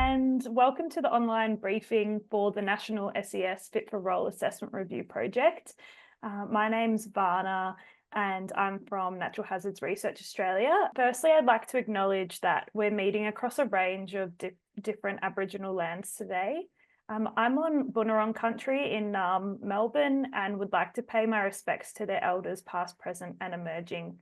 and welcome to the online briefing for the National SES Fit for Role Assessment Review project. My name's Varna and I'm from Natural Hazards Research Australia. Firstly, I'd like to acknowledge that we're meeting across a range of different Aboriginal lands today. I'm on Bunurong country in Melbourne and would like to pay my respects to their elders past, present and emerging.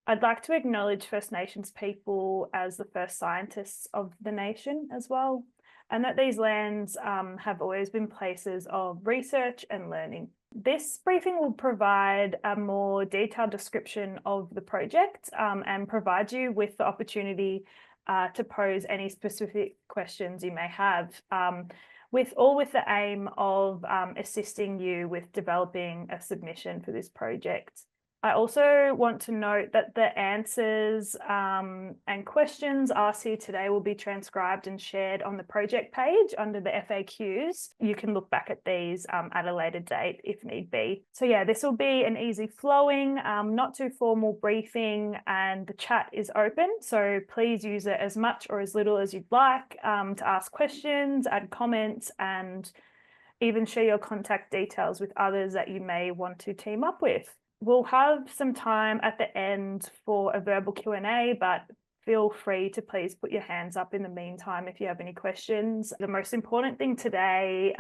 I'd like to acknowledge First Nations people as the first scientists of the nation as well, and that these lands have always been places of research and learning. This briefing will provide a more detailed description of the project and provide you with the opportunity to pose any specific questions you may have, with the aim of assisting you with developing a submission for this project. I also want to note that the answers and questions asked here today will be transcribed and shared on the project page under the FAQs. You can look back at these at a later date if need be. So yeah, this will be an easy flowing, not too formal briefing, and the chat is open. So please use it as much or as little as you'd like to ask questions, add comments, and even share your contact details with others that you may want to team up with. We'll have some time at the end for a verbal Q&A, but feel free to please put your hands up in the meantime if you have any questions. The most important thing today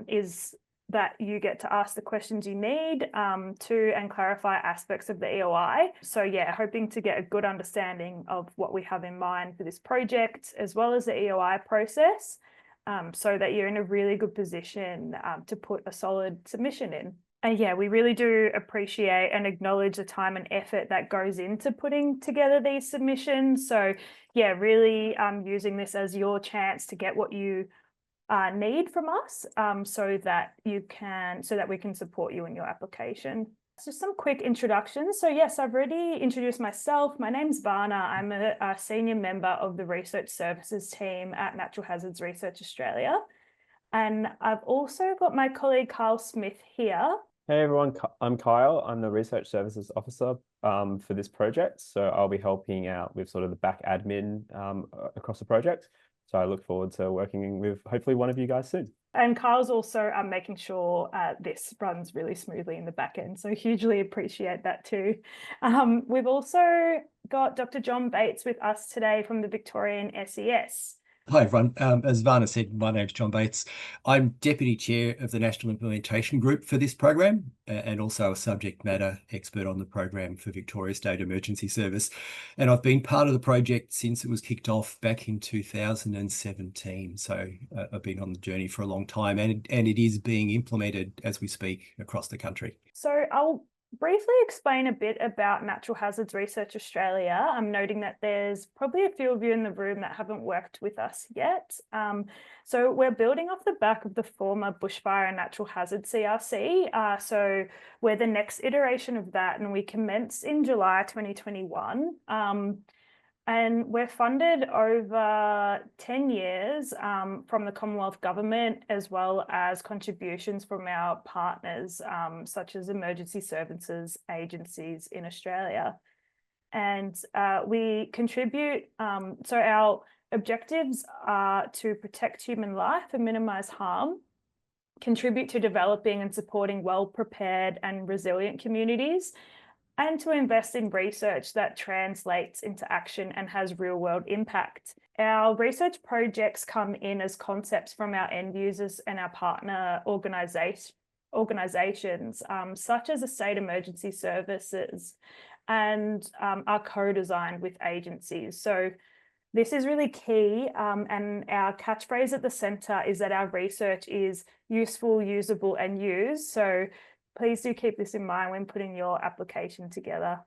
is that you get to ask the questions you need to and clarify aspects of the EOI. So yeah, hoping to get a good understanding of what we have in mind for this project, as well as the EOI process, so that you're in a really good position to put a solid submission in. And yeah, we really do appreciate and acknowledge the time and effort that goes into putting together these submissions. So yeah, really using this as your chance to get what you need from us, so that we can support you in your application. So some quick introductions. So yes, I've already introduced myself. My name's Varna. I'm a senior member of the research services team at Natural Hazards Research Australia. And I've also got my colleague Kyle Smith here. Hey everyone, I'm Kyle. I'm the Research Services Officer for this project. So I'll be helping out with sort of the back admin across the project. So I look forward to working with hopefully one of you guys soon. And Kyle's also making sure this runs really smoothly in the back end. So hugely appreciate that too. We've also got Dr. John Bates with us today from the Victorian SES. Hi everyone, as Varna said, my name's John Bates. I'm Deputy Chair of the National Implementation Group for this program and also a subject matter expert on the program for Victoria State Emergency Service. And I've been part of the project since it was kicked off back in 2017. So I've been on the journey for a long time and it is being implemented as we speak across the country. So I'll briefly explain a bit about Natural Hazards Research Australia. I'm noting that there's probably a few of you in the room that haven't worked with us yet. So we're building off the back of the former Bushfire and Natural Hazard CRC. So we're the next iteration of that, and we commenced in July 2021. And we're funded over 10 years from the Commonwealth Government, as well as contributions from our partners, such as emergency services agencies in Australia. And we contribute, so our objectives are to protect human life and minimise harm, contribute to developing and supporting well-prepared and resilient communities, and to invest in research that translates into action and has real-world impact. Our research projects come in as concepts from our end users and our partner organisations, such as the State Emergency Services, and are co-designed with agencies. So this is really key, and our catchphrase at the centre is that our research is useful, usable and used. So please do keep this in mind when putting your application together.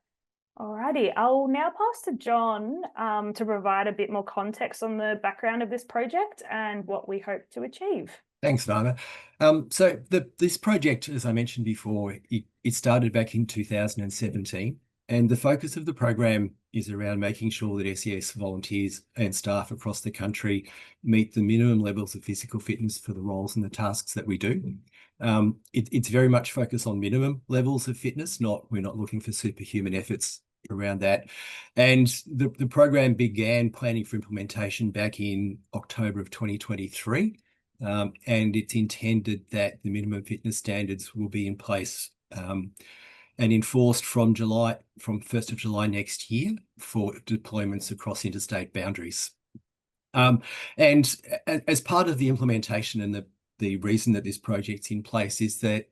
Alrighty, I'll now pass to John to provide a bit more context on the background of this project and what we hope to achieve. Thanks, Varna. So this project, as I mentioned before, it started back in 2017, and the focus of the program is around making sure that SES volunteers and staff across the country meet the minimum levels of physical fitness for the roles and the tasks that we do. It's very much focused on minimum levels of fitness, we're not looking for superhuman efforts around that. And the program began planning for implementation back in October of 2023. And it's intended that the minimum fitness standards will be in place and enforced from 1st of July next year for deployments across interstate boundaries. And as part of the implementation, and the reason that this project's in place is that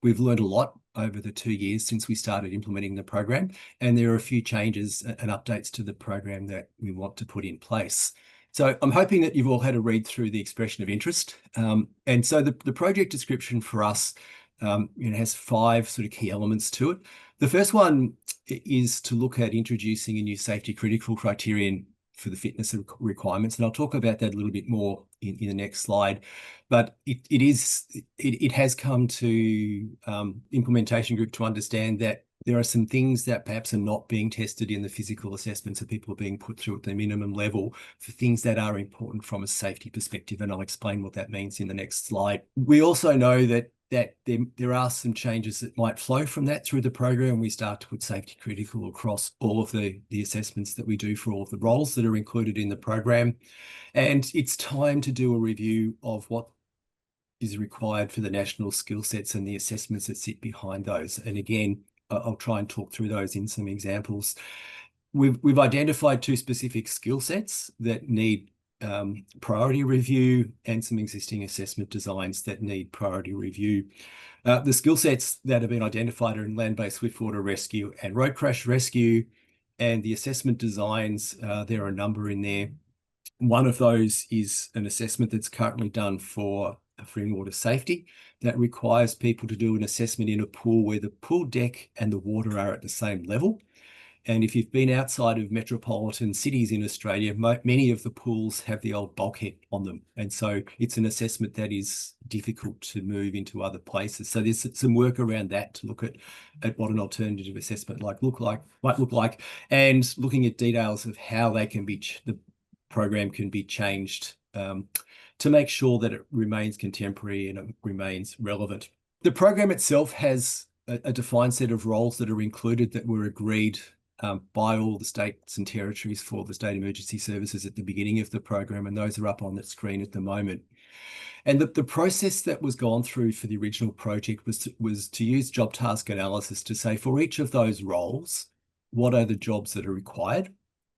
we've learned a lot over the 2 years since we started implementing the program, and there are a few changes and updates to the program that we want to put in place. So I'm hoping that you've all had a read through the expression of interest. And so the project description for us has 5 sort of key elements to it. The first one is to look at introducing a new safety critical criterion for the fitness requirements, and I'll talk about that a little bit more in the next slide. But it has come to implementation group to understand that there are some things that perhaps are not being tested in the physical assessments that people are being put through at the minimum level for things that are important from a safety perspective, and I'll explain what that means in the next slide. We also know that there are some changes that might flow from that through the program. We start to put safety critical across all of the assessments that we do for all of the roles that are included in the program. And it's time to do a review of what is required for the national skill sets and the assessments that sit behind those. And again, I'll try and talk through those in some examples. We've identified 2 specific skill sets that need priority review, and some existing assessment designs that need priority review. The skill sets that have been identified are in land-based swiftwater rescue and road crash rescue, and the assessment designs, there are a number in there. One of those is an assessment that's currently done for in-water safety that requires people to do an assessment in a pool where the pool deck and the water are at the same level. And if you've been outside of metropolitan cities in Australia, many of the pools have the old bulkhead on them. And so it's an assessment that is difficult to move into other places. So there's some work around that to look at what an alternative assessment might look like, and looking at details of how they can be, the program can be changed to make sure that it remains contemporary and it remains relevant. The program itself has a defined set of roles that are included that were agreed by all the states and territories for the state emergency services at the beginning of the program, and those are up on the screen at the moment. And the process that was gone through for the original project was to use job task analysis to say, for each of those roles, what are the jobs that are required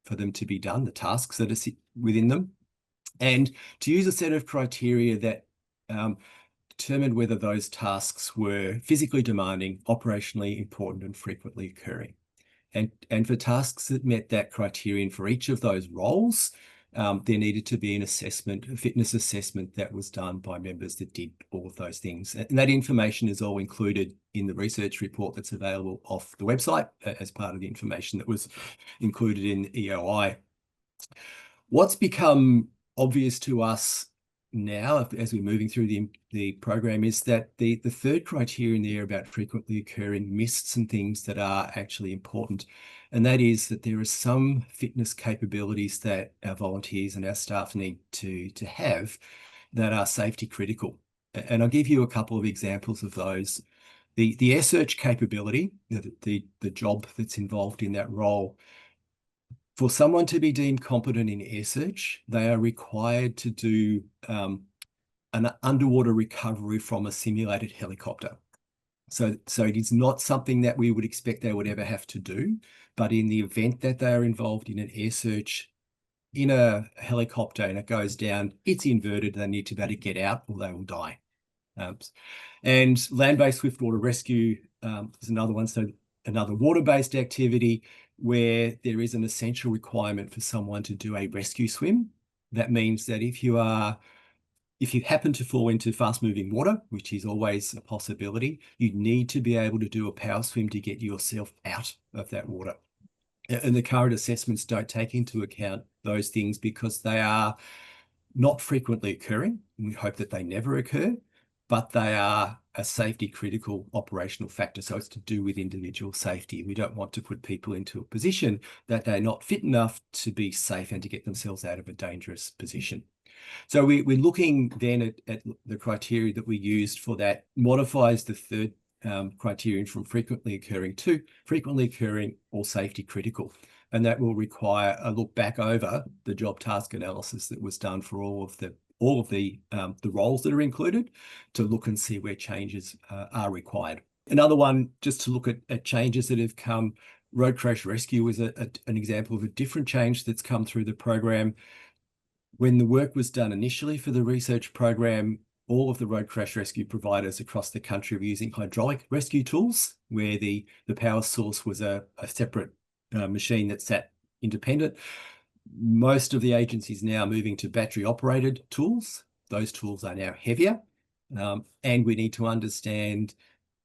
for them to be done, the tasks that are within them, and to use a set of criteria that determined whether those tasks were physically demanding, operationally important, and frequently occurring. And for tasks that met that criterion for each of those roles, there needed to be an assessment, a fitness assessment that was done by members that did all of those things. And that information is all included in the research report that's available off the website as part of the information that was included in EOI. What's become obvious to us now, as we're moving through the program, is that the third criterion there about frequently occurring missed some things that are actually important. And that is that there are some fitness capabilities that our volunteers and our staff need to have that are safety critical. And I'll give you a couple of examples of those. The air search capability, the job that's involved in that role, for someone to be deemed competent in air search, they are required to do an underwater recovery from a simulated helicopter. So it is not something that we would expect they would ever have to do, but in the event that they are involved in an air search in a helicopter and it goes down, it's inverted, they need to be able to get out or they will die. And land-based swiftwater rescue is another one. So another water-based activity where there is an essential requirement for someone to do a rescue swim. That means that if you happen to fall into fast-moving water, which is always a possibility, you need to be able to do a power swim to get yourself out of that water. And the current assessments don't take into account those things because they are not frequently occurring. We hope that they never occur, but they are a safety critical operational factor. So it's to do with individual safety. We don't want to put people into a position that they're not fit enough to be safe and to get themselves out of a dangerous position. So we're looking then at the criteria that we used for that, modifies the third criterion from frequently occurring to frequently occurring or safety critical. And that will require a look back over the job task analysis that was done for all of the roles that are included, to look and see where changes are required. Another one, just to look at changes that have come. Road crash rescue is an example of a different change that's come through the program. When the work was done initially for the research program, all of the road crash rescue providers across the country were using hydraulic rescue tools, where the power source was a separate machine that sat independent. Most of the agencies now are moving to battery operated tools. Those tools are now heavier, and we need to understand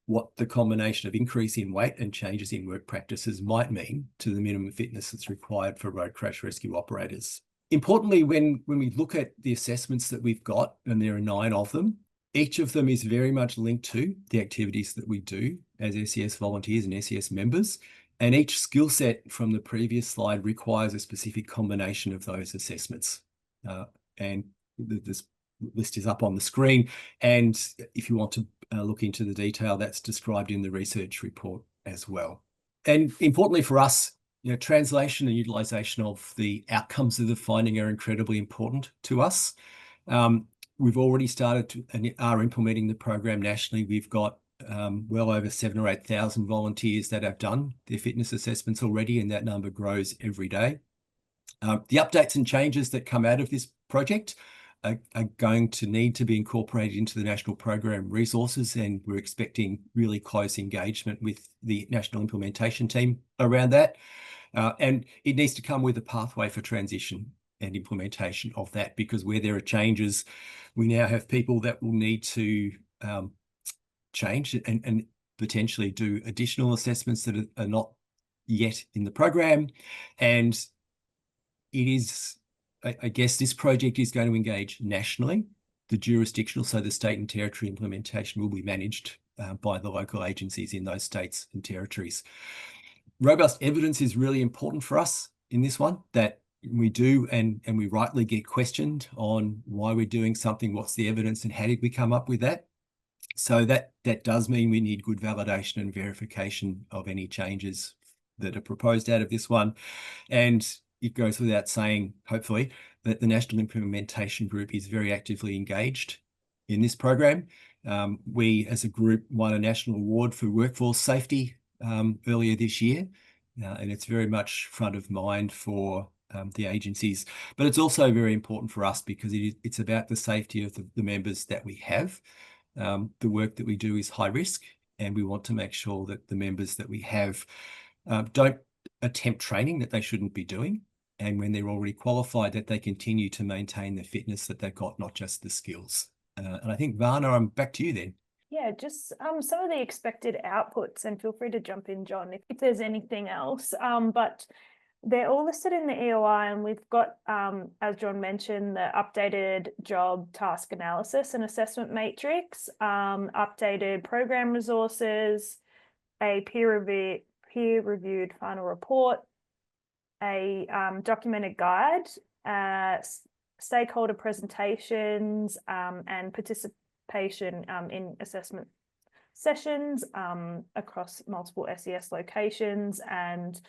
what the combination of increase in weight and changes in work practices might mean to the minimum fitness that's required for road crash rescue operators. Importantly, when we look at the assessments that we've got, and there are 9 of them, each of them is very much linked to the activities that we do as SES volunteers and SES members. And each skill set from the previous slide requires a specific combination of those assessments. And this list is up on the screen. And if you want to look into the detail, that's described in the research report as well. And importantly for us, translation and utilisation of the outcomes of the finding are incredibly important to us. We've already started to and are implementing the program nationally. We've got well over 7,000 or 8,000 volunteers that have done their fitness assessments already, and that number grows every day. The updates and changes that come out of this project are going to need to be incorporated into the national program resources, and we're expecting really close engagement with the national implementation team around that. And it needs to come with a pathway for transition and implementation of that, because where there are changes, we now have people that will need to change and potentially do additional assessments that are not yet in the program. And it is, I guess this project is going to engage nationally. The jurisdictional, so the state and territory implementation, will be managed by the local agencies in those states and territories. Robust evidence is really important for us in this one, that we do and we rightly get questioned on why we're doing something, what's the evidence, and how did we come up with that. So that does mean we need good validation and verification of any changes that are proposed out of this one. And it goes without saying, hopefully, that the National Implementation Group is very actively engaged in this program. We, as a group, won a national award for workforce safety earlier this year, and it's very much front of mind for the agencies. But it's also very important for us because it's about the safety of the members that we have. The work that we do is high risk, and we want to make sure that the members that we have don't attempt training that they shouldn't be doing, and when they're already qualified, that they continue to maintain the fitness that they've got, not just the skills. And I think, Varna, I'm back to you then. Yeah, just some of the expected outputs, and feel free to jump in, John, if there's anything else. But they're all listed in the EOI, and we've got, as John mentioned, the updated job task analysis and assessment matrix, updated program resources, a peer-reviewed final report, a documented guide, stakeholder presentations, and participation in assessment sessions across multiple SES locations, and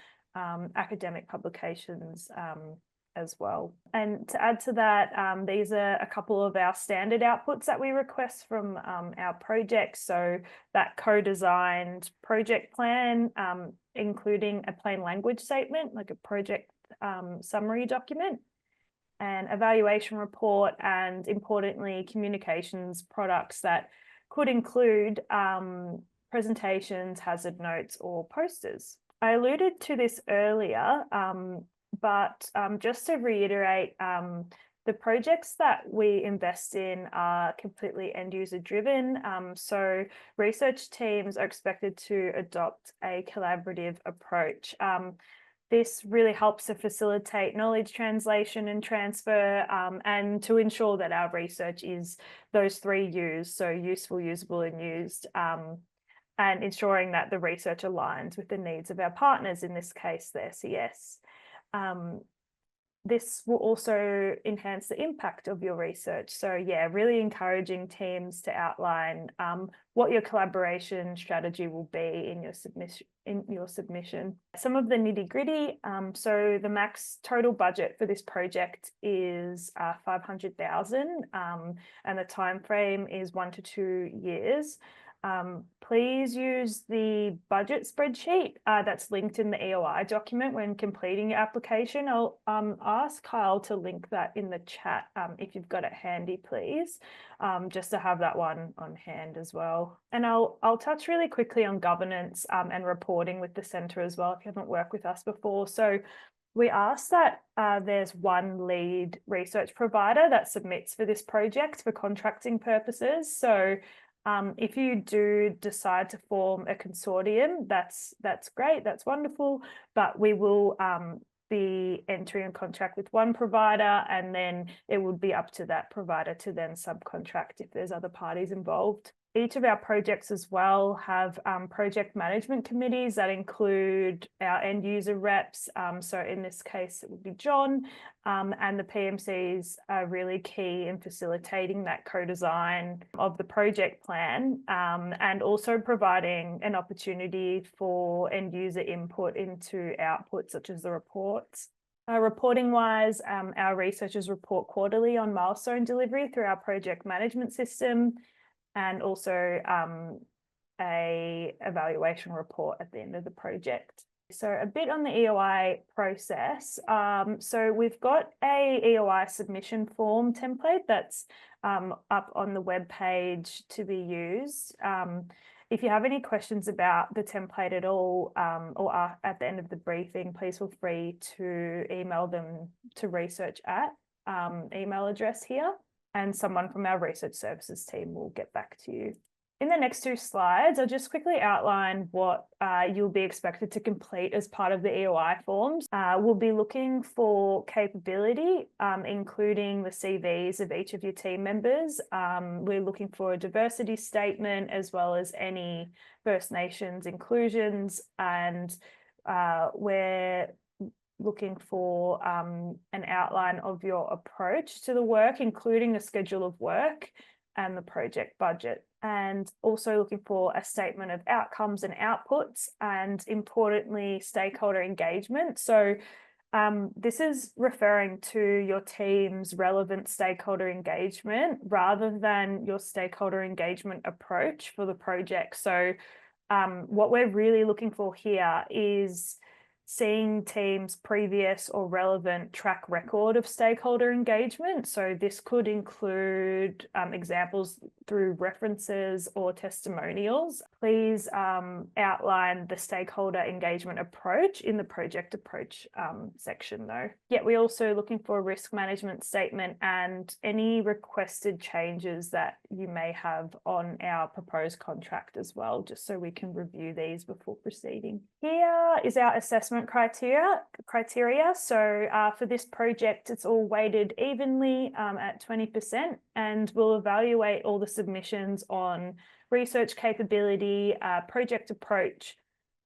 academic publications as well. And to add to that, these are a couple of our standard outputs that we request from our projects. So that co-designed project plan, including a plain language statement, like a project summary document, an evaluation report, and importantly, communications products that could include presentations, hazard notes, or posters. I alluded to this earlier, but just to reiterate, the projects that we invest in are completely end user driven. So research teams are expected to adopt a collaborative approach. This really helps to facilitate knowledge translation and transfer, and to ensure that our research is those 3 U's, so useful, usable, and used, and ensuring that the research aligns with the needs of our partners, in this case, the SES. this will also enhance the impact of your research. So yeah, really encouraging teams to outline what your collaboration strategy will be in your submission. Some of the nitty-gritty. So the max total budget for this project is 500,000, and the time frame is 1 to 2 years. Please use the budget spreadsheet that's linked in the EOI document when completing your application. I'll ask Kyle to link that in the chat if you've got it handy, please, just to have that one on hand as well. And I'll touch really quickly on governance and reporting with the centre as well if you haven't worked with us before. So we ask that there's one lead research provider that submits for this project for contracting purposes. So if you do decide to form a consortium, that's great, that's wonderful, but we will be entering a contract with one provider, and then it would be up to that provider to then subcontract if there's other parties involved. Each of our projects as well have project management committees that include our end user reps. So in this case, it would be John, and the PMCs are really key in facilitating that co-design of the project plan, and also providing an opportunity for end user input into outputs such as the reports. Reporting wise, our researchers report quarterly on milestone delivery through our project management system, and also a evaluation report at the end of the project. So a bit on the EOI process. So we've got a EOI submission form template that's up on the web page to be used. If you have any questions about the template at all, or at the end of the briefing, please feel free to email them to research at email address here, and someone from our research services team will get back to you. In the next 2 slides, I'll just quickly outline what you'll be expected to complete as part of the EOI forms. We'll be looking for capability, including the CVs of each of your team members. We're looking for a diversity statement, as well as any First Nations inclusions, and we're looking for an outline of your approach to the work, including the schedule of work and the project budget, and also looking for a statement of outcomes and outputs, and importantly, stakeholder engagement. So this is referring to your team's relevant stakeholder engagement rather than your stakeholder engagement approach for the project. So what we're really looking for here is seeing teams' previous or relevant track record of stakeholder engagement. So this could include examples through references or testimonials. Please outline the stakeholder engagement approach in the project approach section though. Yeah, we're also looking for a risk management statement and any requested changes that you may have on our proposed contract as well, just so we can review these before proceeding. Here is our assessment criteria. So for this project, it's all weighted evenly at 20%, and we'll evaluate all the submissions on research capability, project approach,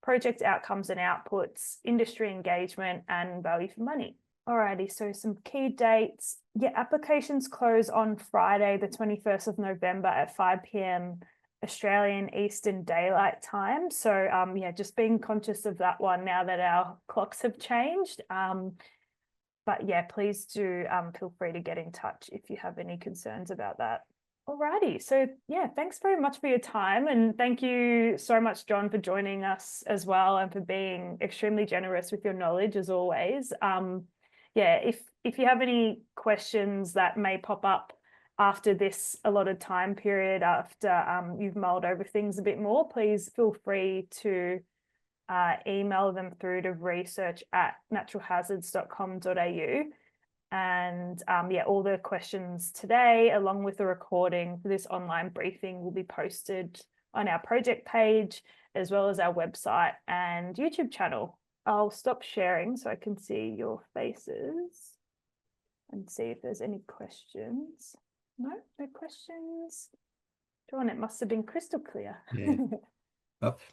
project outcomes and outputs, industry engagement, and value for money. Alrighty, so some key dates. Yeah, applications close on Friday, the 21st of November at 5 p.m. Australian Eastern Daylight Time. So yeah, just being conscious of that one now that our clocks have changed. But yeah, please do feel free to get in touch if you have any concerns about that. Alrighty, so yeah, thanks very much for your time, and thank you so much, John, for joining us as well, and for being extremely generous with your knowledge as always. Yeah, if you have any questions that may pop up after this allotted time period, after you've mulled over things a bit more, please feel free to email them through to research@naturalhazards.com.au. And yeah, all the questions today, along with the recording for this online briefing, will be posted on our project page, as well as our website and YouTube channel. I'll stop sharing so I can see your faces and see if there's any questions. No questions. John, it must have been crystal clear. Yeah.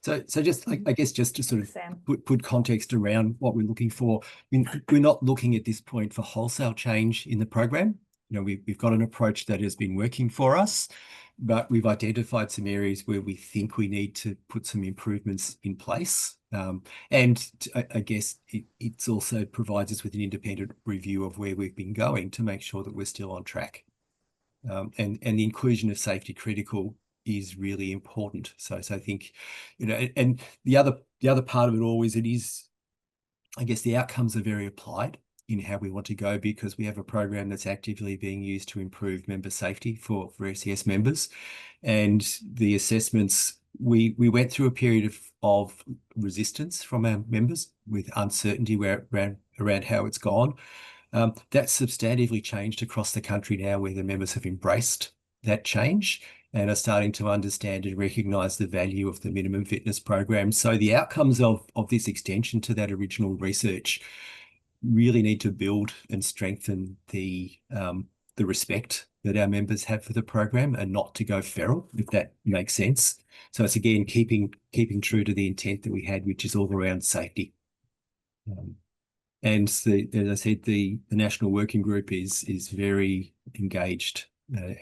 So just, I guess, just to sort of Sam. put context around what we're looking for. I mean, we're not looking at this point for wholesale change in the program. You know, we've got an approach that has been working for us, but we've identified some areas where we think we need to put some improvements in place. I guess it's also provides us with an independent review of where we've been going to make sure that we're still on track. And the inclusion of safety critical is really important. So I think, you know, and the other part of it all is I guess the outcomes are very applied in how we want to go, because we have a program that's actively being used to improve member safety for SES members. And the assessments, we went through a period of resistance from our members with uncertainty around how it's gone. That's substantively changed across the country now, where the members have embraced that change and are starting to understand and recognise the value of the minimum fitness program. So the outcomes of this extension to that original research really need to build and strengthen the respect that our members have for the program, and not to go feral, if that makes sense. So it's, again, keeping true to the intent that we had, which is all around safety. And as I said, the National Working Group is very engaged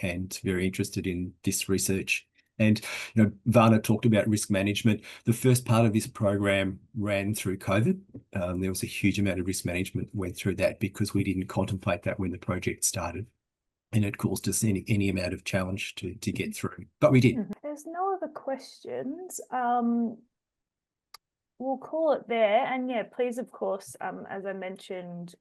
and very interested in this research. And, you know, Varna talked about risk management. The first part of this program ran through COVID. There was a huge amount of risk management went through that, because we didn't contemplate that when the project started. And it caused us any amount of challenge to get through, but we did. There's no other questions. We'll call it there. And yeah, please, of course, as I mentioned,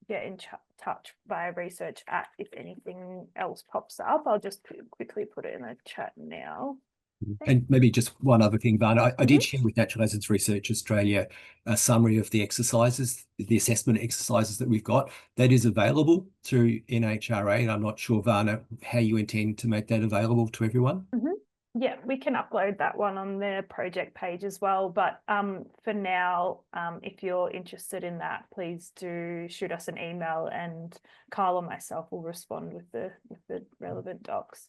get in touch via research if anything else pops up. I'll just quickly put it in the chat now. And maybe just one other thing, Varna, I did share with Natural Hazards Research Australia a summary of the exercises, the assessment exercises that we've got. That is available through NHRA, and I'm not sure, Varna, how you intend to make that available to everyone. Yeah, we can upload that one on the project page as well. But for now, if you're interested in that, please do shoot us an email, and Kyle or myself will respond with the relevant docs.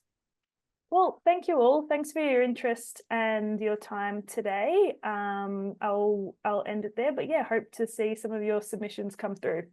Well, thank you all. Thanks for your interest and your time today. I'll end it there. But yeah, hope to see some of your submissions come through.